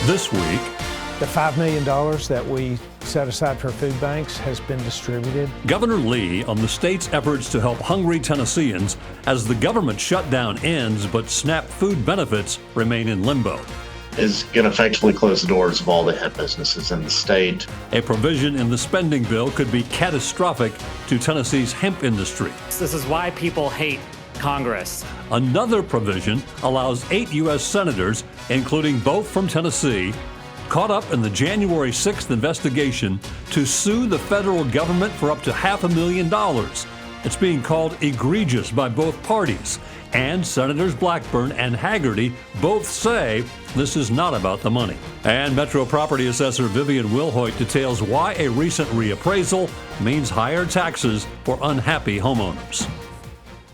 This week, the $5 million that we set aside for food banks has been distributed. Governor Lee on the state's efforts to help hungry Tennesseans as the government shutdown ends, but SNAP food benefits remain in limbo. Is going to effectively close the doors of all the hemp businesses in the state. A provision in the spending bill could be catastrophic to Tennessee's hemp industry. This is why people hate Congress. Another provision allows 8 U.S. senators, including both from Tennessee, caught up in the January 6th investigation to sue the federal government for up to $500,000. It's being called egregious by both parties. And Senators Blackburn and Hagerty both say this is not about the money. And Metro Property Assessor Vivian Wilhoit details why a recent reappraisal means higher taxes for unhappy homeowners.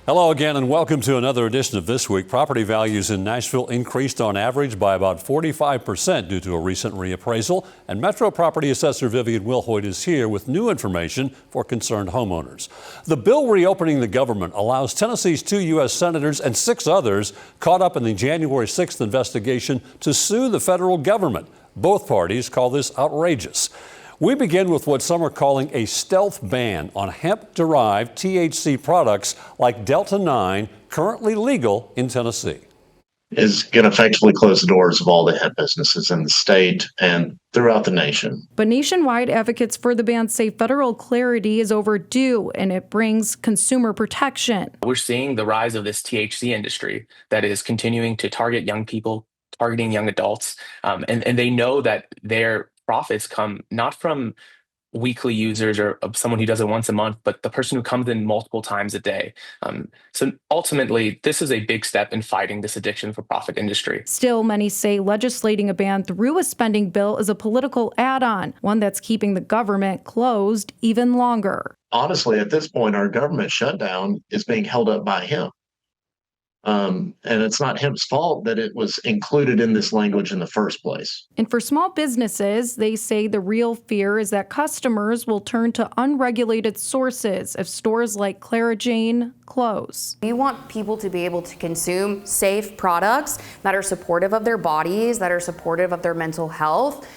Hello again and welcome to another edition of This Week. Property values in Nashville increased on average by about 45% due to a recent reappraisal. And Metro Property Assessor Vivian Wilhoit is here with new information for concerned homeowners. The bill reopening the government allows Tennessee's 2 U.S. senators and 6 others caught up in the January 6th investigation to sue the federal government. Both parties call this outrageous. We begin with what some are calling a stealth ban on hemp-derived THC products like Delta-9, currently legal in Tennessee. Is going to effectively close the doors of all the hemp businesses in the state and throughout the nation. But nationwide advocates for the ban say federal clarity is overdue and it brings consumer protection. We're seeing the rise of this THC industry that is continuing to target young people, targeting young adults, and they know that their profits come not from weekly users or someone who does it once a month, but the person who comes in multiple times a day. So ultimately, this is a big step in fighting this addiction for profit industry. Still, many say legislating a ban through a spending bill is a political add-on, one that's keeping the government closed even longer. Honestly, at this point, our government shutdown is being held up by hemp. And it's not hemp's fault that it was included in this language in the first place. And for small businesses, they say the real fear is that customers will turn to unregulated sources if stores like Clara Jane close. We want people to be able to consume safe products that are supportive of their bodies, that are supportive of their mental health,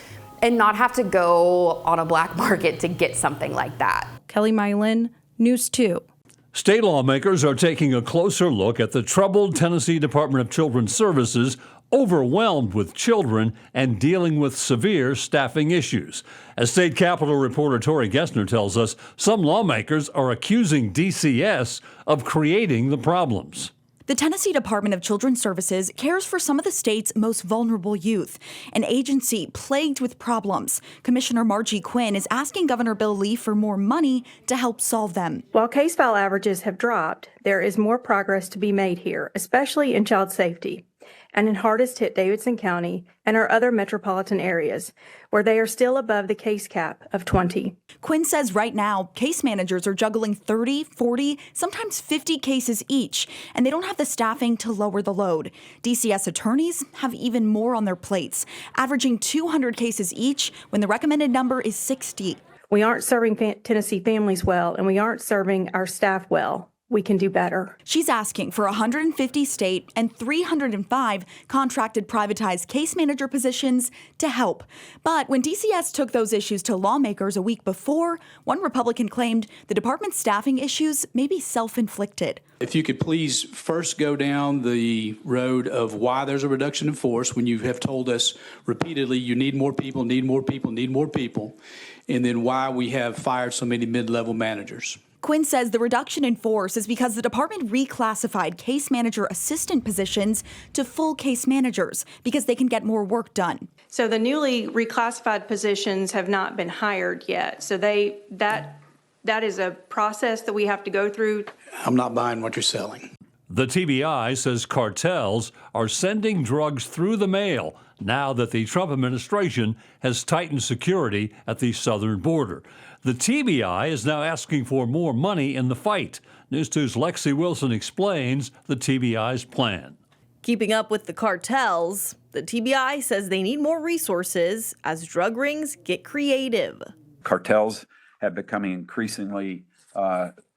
and not have to go on a black market to get something like that. Kelly Milan, News 2. State lawmakers are taking a closer look at the troubled Tennessee Department of Children's Services, overwhelmed with children and dealing with severe staffing issues. As State Capitol reporter Tori Gessner tells us, some lawmakers are accusing DCS of creating the problems. The Tennessee Department of Children's Services cares for some of the state's most vulnerable youth, an agency plagued with problems. Commissioner Margie Quinn is asking Governor Bill Lee for more money to help solve them. While case file averages have dropped, there is more progress to be made here, especially in child safety and in hardest hit Davidson County and our other metropolitan areas, where they are still above the case cap of 20. Quinn says right now, case managers are juggling 30, 40, sometimes 50 cases each, and they don't have the staffing to lower the load. DCS attorneys have even more on their plates, averaging 200 cases each when the recommended number is 60. We aren't serving Tennessee families well, and we aren't serving our staff well. We can do better. She's asking for 150 state and 305 contracted privatized case manager positions to help. But when DCS took those issues to lawmakers a week before, one Republican claimed the department's staffing issues may be self-inflicted. If you could please first go down the road of why there's a reduction in force when you have told us repeatedly you need more people, need more people, need more people, and then why we have fired so many mid-level managers. Quinn says the reduction in force is because the department reclassified case manager assistant positions to full case managers because they can get more work done. So the newly reclassified positions have not been hired yet. So that is a process that we have to go through. I'm not buying what you're selling. The TBI says cartels are sending drugs through the mail now that the Trump administration has tightened security at the southern border. The TBI is now asking for more money in the fight. News 2's Lexi Wilson explains the TBI's plan. Keeping up with the cartels, the TBI says they need more resources as drug rings get creative. Cartels have become increasingly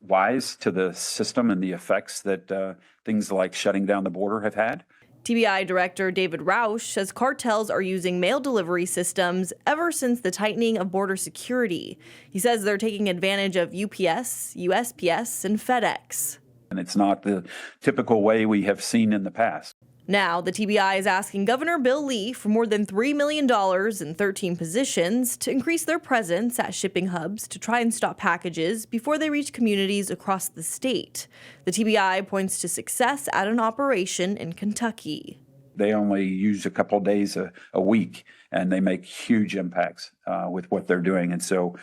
wise to the system and the effects that things like shutting down the border have had. TBI Director David Rausch says cartels are using mail delivery systems ever since the tightening of border security. He says they're taking advantage of UPS, USPS, and FedEx. And it's not the typical way we have seen in the past. Now, the TBI is asking Governor Bill Lee for more than $3 million in 13 positions to increase their presence at shipping hubs to try and stop packages before they reach communities across the state. The TBI points to success at an operation in Kentucky. They only use a couple of days a week, and they make huge impacts with what they're doing. And so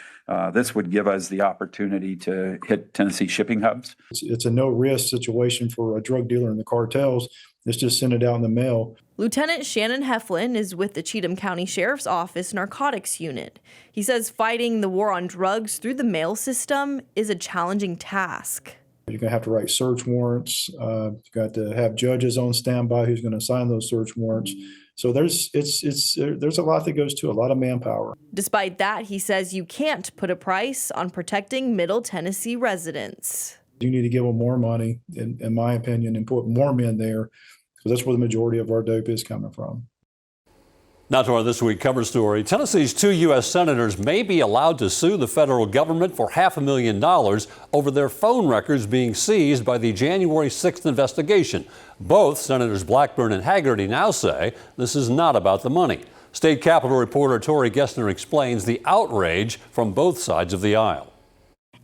this would give us the opportunity to hit Tennessee shipping hubs. It's a no-risk situation for a drug dealer and the cartels. It's just send it out in the mail. Lieutenant Shannon Heflin is with the Cheatham County Sheriff's Office Narcotics Unit. He says fighting the war on drugs through the mail system is a challenging task. You're going to have to write search warrants. You've got to have judges on standby who's going to sign those search warrants. So there's a lot that goes to a lot of manpower. Despite that, he says you can't put a price on protecting Middle Tennessee residents. You need to give them more money, in my opinion, and put more men there, because that's where the majority of our dope is coming from. Now to our This Week cover story. Tennessee's 2 U.S. senators may be allowed to sue the federal government for $500,000 over their phone records being seized by the January 6th investigation. Both Senators Blackburn and Hagerty now say this is not about the money. State Capitol reporter Tori Gessner explains the outrage from both sides of the aisle.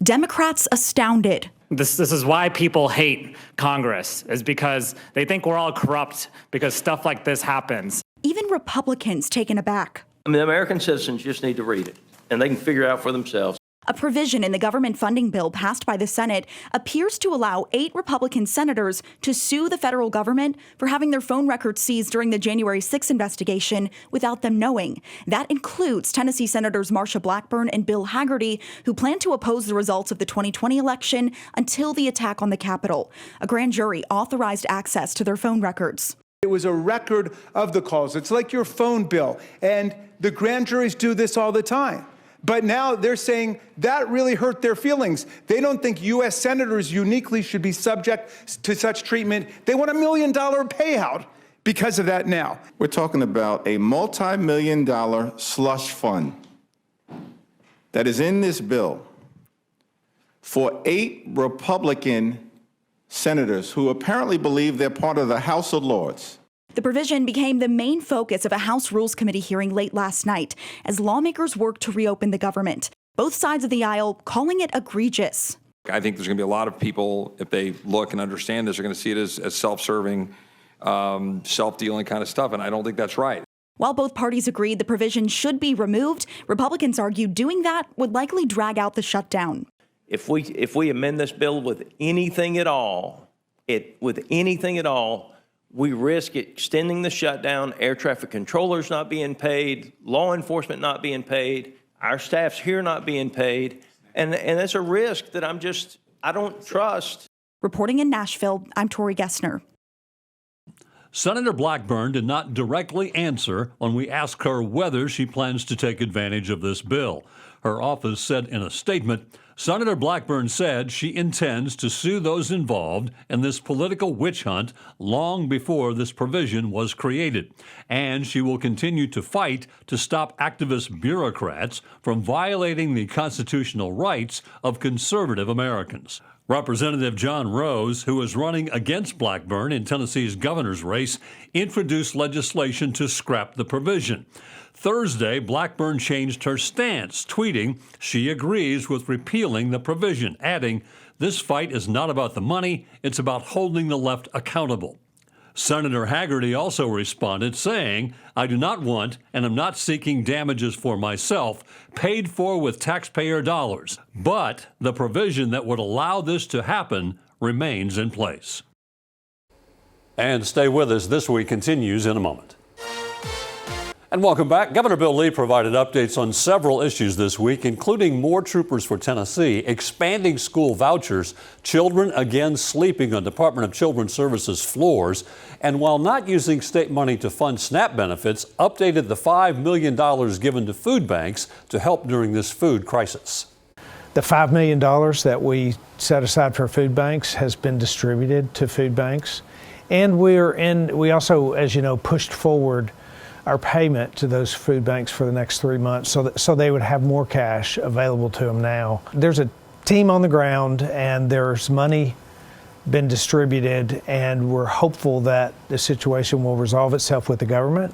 Democrats astounded. This is why people hate Congress, is because they think we're all corrupt because stuff like this happens. Even Republicans taken aback. I mean, American citizens just need to read it, and they can figure it out for themselves. A provision in the government funding bill passed by the Senate appears to allow 8 Republican senators to sue the federal government for having their phone records seized during the January 6th investigation without them knowing. That includes Tennessee Senators Marsha Blackburn and Bill Hagerty, who plan to oppose the results of the 2020 election until the attack on the Capitol. A grand jury authorized access to their phone records. It was a record of the calls. It's like your phone bill. And the grand juries do this all the time. But now they're saying that really hurt their feelings. They don't think U.S. senators uniquely should be subject to such treatment. They want $1 million payout because of that now. We're talking about a multi-million-dollar slush fund that is in this bill for 8 Republican senators who apparently believe they're part of the House of Lords. The provision became the main focus of a House Rules Committee hearing late last night as lawmakers work to reopen the government. Both sides of the aisle calling it egregious. I think there's going to be a lot of people, if they look and understand this, are going to see it as self-serving, self-dealing kind of stuff, and I don't think that's right. While both parties agreed the provision should be removed, Republicans argued doing that would likely drag out the shutdown. If we amend this bill with anything at all, we risk extending the shutdown, air traffic controllers not being paid, law enforcement not being paid, our staffs here not being paid, and that's a risk that I don't trust. Reporting in Nashville, I'm Tori Gessner. Senator Blackburn did not directly answer when we asked her whether she plans to take advantage of this bill. Her office said in a statement, Senator Blackburn said she intends to sue those involved in this political witch hunt long before this provision was created, and she will continue to fight to stop activist bureaucrats from violating the constitutional rights of conservative Americans. Representative John Rose, who is running against Blackburn in Tennessee's governor's race, introduced legislation to scrap the provision. Thursday, Blackburn changed her stance, tweeting she agrees with repealing the provision, adding, "This fight is not about the money, it's about holding the left accountable." Senator Hagerty also responded, saying, "I do not want and am not seeking damages for myself paid for with taxpayer dollars, but the provision that would allow this to happen remains in place." And stay with us. This Week continues in a moment. And welcome back. Governor Bill Lee provided updates on several issues this week, including more troopers for Tennessee, expanding school vouchers, children again sleeping on Department of Children's Services floors, and while not using state money to fund SNAP benefits, updated the $5 million given to food banks to help during this food crisis. The $5 million that we set aside for food banks has been distributed to food banks. And we also, as you know, pushed forward our payment to those food banks for the next 3 months so they would have more cash available to them now. There's a team on the ground and there's money been distributed, and we're hopeful that the situation will resolve itself with the government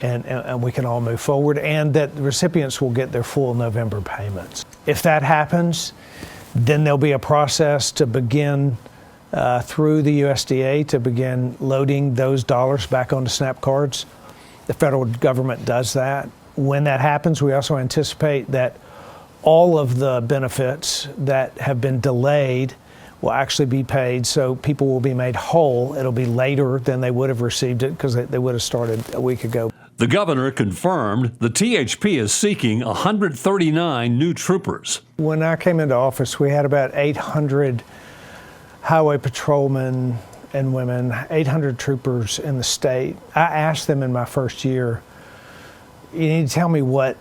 and we can all move forward, and that the recipients will get their full November payments. If that happens, then there'll be a process to begin through the USDA to begin loading those dollars back onto SNAP cards. The federal government does that. When that happens, we also anticipate that all of the benefits that have been delayed will actually be paid, so people will be made whole. It'll be later than they would have received it because they would have started a week ago. The governor confirmed the THP is seeking 139 new troopers. When I came into office, we had about 800 highway patrolmen and women, 800 troopers in the state. I asked them in my first year, you need to tell me what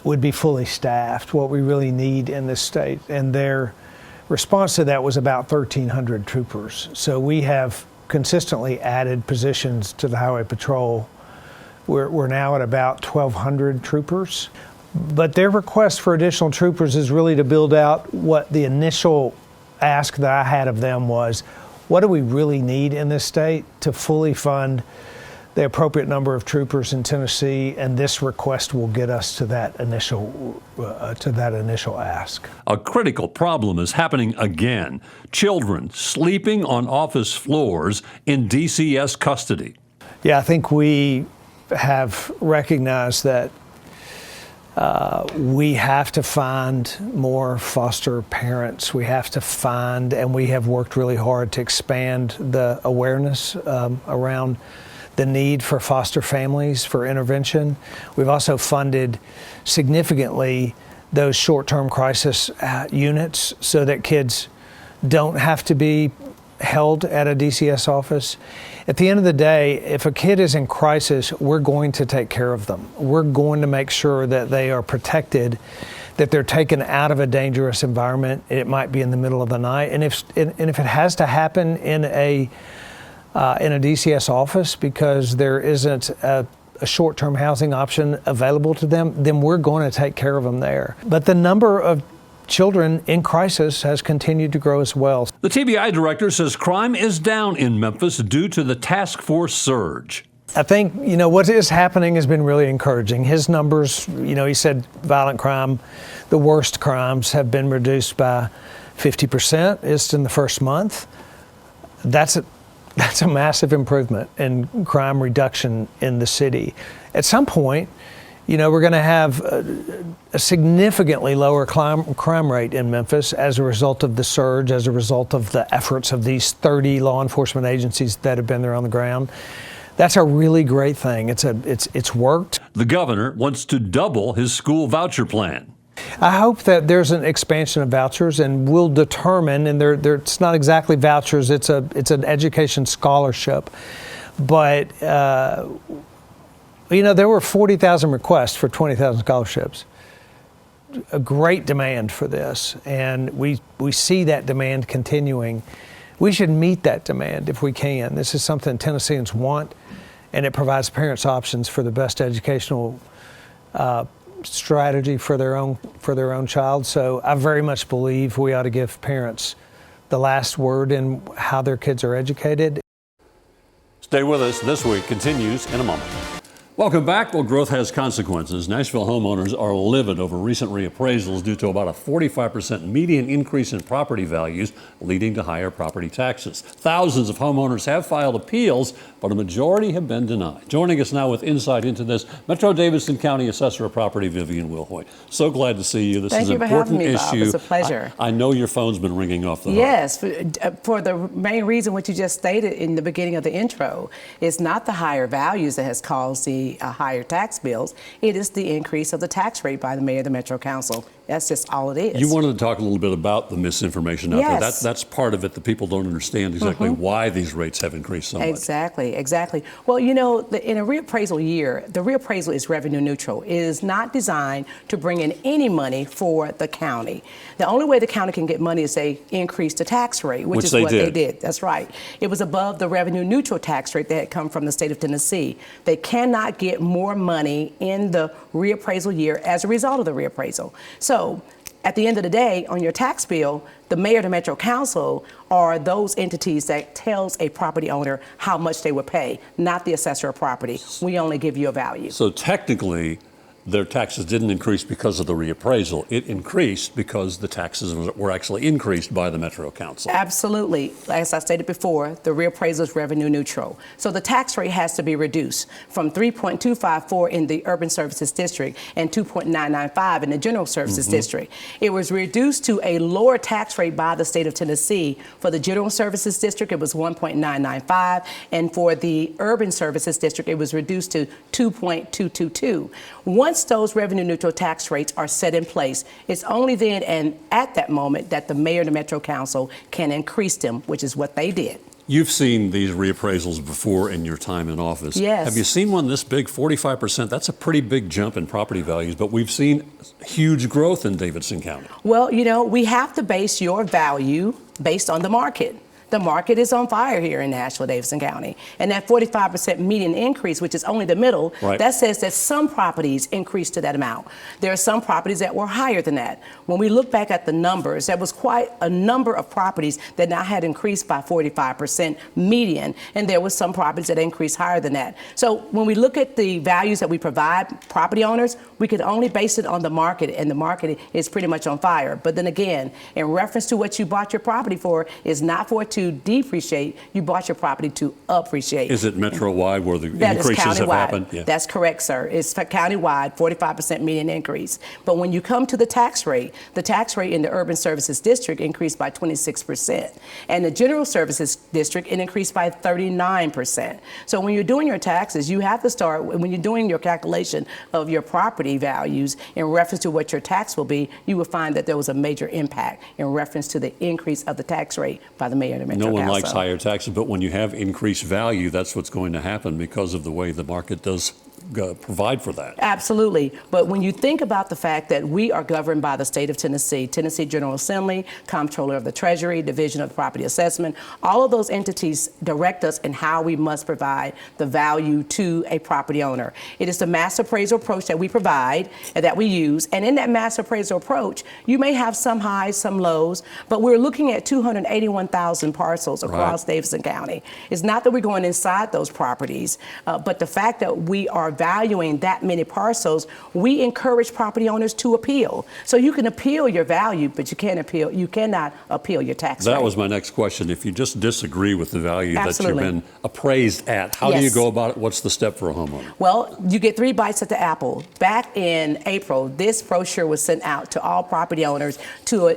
would be fully staffed, what we really need in this state. And their response to that was about 1,300 troopers. So we have consistently added positions to the highway patrol. We're now at about 1,200 troopers. But their request for additional troopers is really to build out what the initial ask that I had of them was, what do we really need in this state to fully fund the appropriate number of troopers in Tennessee, and this request will get us to that initial ask. A critical problem is happening again. Children sleeping on office floors in DCS custody. Yeah, I think we have recognized that we have to find more foster parents. We have to find, and we have worked really hard to expand the awareness around the need for foster families for intervention. We've also funded significantly those short-term crisis units so that kids don't have to be held at a DCS office. At the end of the day, if a kid is in crisis, we're going to take care of them. We're going to make sure that they are protected, that they're taken out of a dangerous environment. It might be in the middle of the night. And if it has to happen in a DCS office because there isn't a short-term housing option available to them, then we're going to take care of them there. But the number of children in crisis has continued to grow as well. The TBI director says crime is down in Memphis due to the task force surge. I think, what is happening has been really encouraging. His numbers, he said violent crime, the worst crimes have been reduced by 50% just in the first month. That's a massive improvement in crime reduction in the city. At some point, we're going to have a significantly lower crime rate in Memphis as a result of the surge, as a result of the efforts of these 30 law enforcement agencies that have been there on the ground. That's a really great thing. It's worked. The governor wants to double his school voucher plan. I hope that there's an expansion of vouchers, and we'll determine, and it's not exactly vouchers, it's an education scholarship. But there were 40,000 requests for 20,000 scholarships. A great demand for this, and we see that demand continuing. We should meet that demand if we can. This is something Tennesseans want, and it provides parents options for the best educational strategy for their own child. So I very much believe we ought to give parents the last word in how their kids are educated. Stay with us. This Week continues in a moment. Welcome back. Well, growth has consequences. Nashville homeowners are livid over recent reappraisals due to about a 45% median increase in property values, leading to higher property taxes. Thousands of homeowners have filed appeals, but a majority have been denied. Joining us now with insight into this, Metro-Davidson County Assessor of Property, Vivian Wilhoit. So glad to see you. This is an important issue. Bob. It's a pleasure. I know your phone's been ringing off the hook. Yes, for the main reason what you just stated in the beginning of the intro, it's not the higher values that has caused the the higher tax bills. It is the increase of the tax rate by the mayor of the Metro Council. That's just all it is. You wanted to talk a little bit about the misinformation out there. That's part of it that people don't understand exactly why these rates have increased so much. Exactly. Well, you know, in a reappraisal year, the reappraisal is revenue neutral. It is not designed to bring in any money for the county. The only way the county can get money is they increase the tax rate, which is what they did. That's right. It was above the revenue neutral tax rate that had come from the state of Tennessee. They cannot get more money in the reappraisal year as a result of the reappraisal. So at the end of the day, on your tax bill, the mayor of the Metro Council are those entities that tells a property owner how much they would pay, not the assessor of property. We only give you a value. So technically, their taxes didn't increase because of the reappraisal. It increased because the taxes were actually increased by the Metro Council. Absolutely. As I stated before, the reappraisal is revenue neutral. So the tax rate has to be reduced from 3.254 in the Urban Services District and 2.995 in the General Services District. It was reduced to a lower tax rate by the state of Tennessee. For the General Services District, it was 1.995, and for the Urban Services District, it was reduced to 2.222. Once those revenue neutral tax rates are set in place, it's only then and at that moment that the mayor of the Metro Council can increase them, which is what they did. You've seen these reappraisals before in your time in office. Yes. Have you seen one this big, 45%? That's a pretty big jump in property values, but we've seen huge growth in Davidson County. Well, you know, we have to base your value based on the market. The market is on fire here in Nashville-Davidson County. And that 45% median increase, which is only the middle, that says that some properties increased to that amount. There are some properties that were higher than that. When we look back at the numbers, there was quite a number of properties that now had increased by 45% median, and there was some properties that increased higher than that. So when we look at the values that we provide property owners, we could only base it on the market, and the market is pretty much on fire. But then again, in reference to what you bought your property for, is not for it to depreciate, you bought your property to appreciate. Is it metro-wide where the increases have happened? Yeah. That's correct, sir. It's county-wide, 45% median increase. But when you come to the tax rate in the Urban Services District increased by 26%. And the General Services District, it increased by 39%. So when you're doing your taxes, you have to start, when you're doing your calculation of your property values in reference to what your tax will be, you will find that there was a major impact in reference to the increase of the tax rate by the mayor of the Metro Council. No one likes higher taxes, but when you have increased value, that's what's going to happen because of the way the market does provide for that. Absolutely. But when you think about the fact that we are governed by the state of Tennessee, Tennessee General Assembly, Comptroller of the Treasury, Division of Property Assessment, all of those entities direct us in how we must provide the value to a property owner. It is the mass appraisal approach that we provide and that we use. And in that mass appraisal approach, you may have some highs, some lows, but we're looking at 281,000 parcels across Davidson County. It's not that we're going inside those properties, but the fact that we are valuing that many parcels, we encourage property owners to appeal. So you can appeal your value, but you cannot appeal your tax rate. That was my next question. If you just disagree with the value that you've been appraised at, how do you go about it? What's the step for a homeowner? Well, you get 3 bites at the apple. Back in April, this brochure was sent out to all property owners to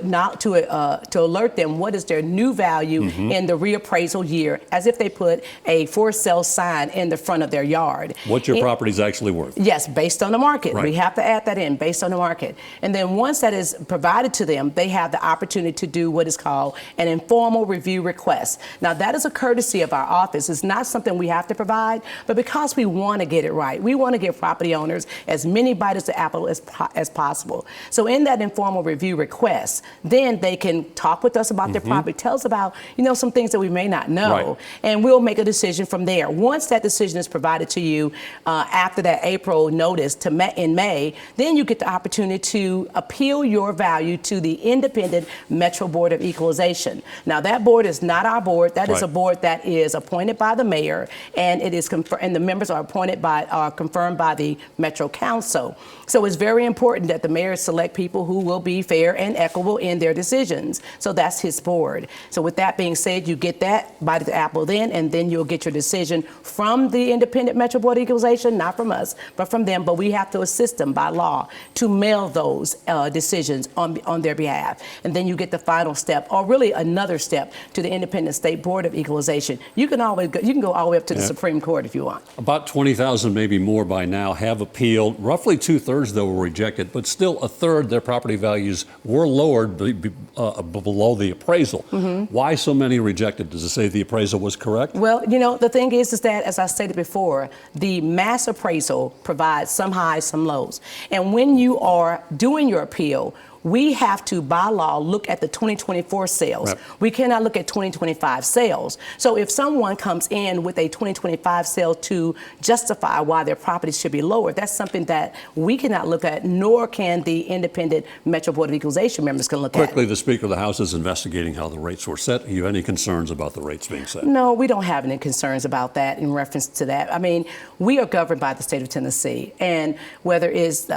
alert them what is their new value in the reappraisal year, as if they put a for sale sign in the front of their yard. What's your property is actually worth? Yes, based on the market. We have to add that in, based on the market. And then once that is provided to them, they have the opportunity to do what is called an informal review request. Now, that is a courtesy of our office. It's not something we have to provide, but because we want to get it right, we want to give property owners as many bites at the apple as possible. So in that informal review request, then they can talk with us about their property, tell us about, some things that we may not know, and we'll make a decision from there. Once that decision is provided to you, after that April notice in May, then you get the opportunity to appeal your value to the Independent Metro Board of Equalization. Now, that board is not our board. That is a board that is appointed by the mayor, and it is and the members are confirmed by the Metro Council. So it's very important that the mayor select people who will be fair and equitable in their decisions. So that's his board. So with that being said, you get that bite of the apple then, and then you'll get your decision from the Independent Metro Board of Equalization, not not from us, but from them. But we have to assist them by law to mail those decisions on their behalf. And then you get the final step, or really another step, to the Independent State Board of Equalization. You can go all the way up to the Supreme Court if you want. About 20,000, maybe more by now, have appealed. Roughly 2/3, though, were rejected, but still a third, their property values were lowered below the appraisal. Why so many rejected? Does it say the appraisal was correct? Well, you know, the thing is that, as I stated before, the mass appraisal provides some highs, some lows. And when you are doing your appeal, we have to, by law, look at the 2024 sales. Right. We cannot look at 2025 sales. So if someone comes in with a 2025 sale to justify why their property should be lower, that's something that we cannot look at, nor can the independent Metro Board of Equalization members can look at. Quickly, the Speaker of the House is investigating how the rates were set. Do you have any concerns about the rates being set? No, we don't have any concerns about that in reference to that. I mean, we are governed by the state of Tennessee, and whether it's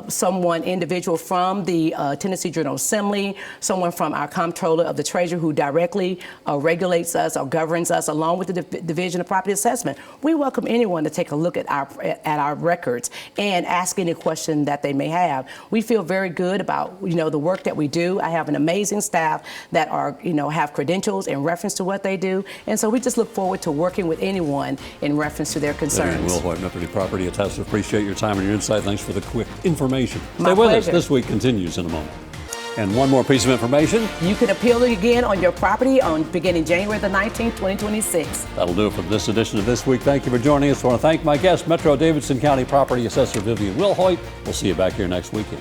someone individual from the Tennessee General Assembly, someone from our Comptroller of the Treasury who directly regulates us or governs us, along with the Division of Property Assessment. We welcome anyone to take a look at our records and ask any question that they may have. We feel very good about, you know, the work that we do. I have an amazing staff that are, you know, have credentials in reference to what they do, and so we just look forward to working with anyone in reference to their concerns. Will Hoyt, Deputy Property Attester, appreciate your time and your insight. Thanks for the quick information. My Stay with pleasure. us. This week continues in a moment. And one more piece of information. You can appeal again on your property beginning January the 19th, 2026. That'll do it for this edition of This Week. Thank you for joining us. I want to thank my guest, Metro Davidson County Property Assessor Vivian Wilhoit. We'll see you back here next weekend.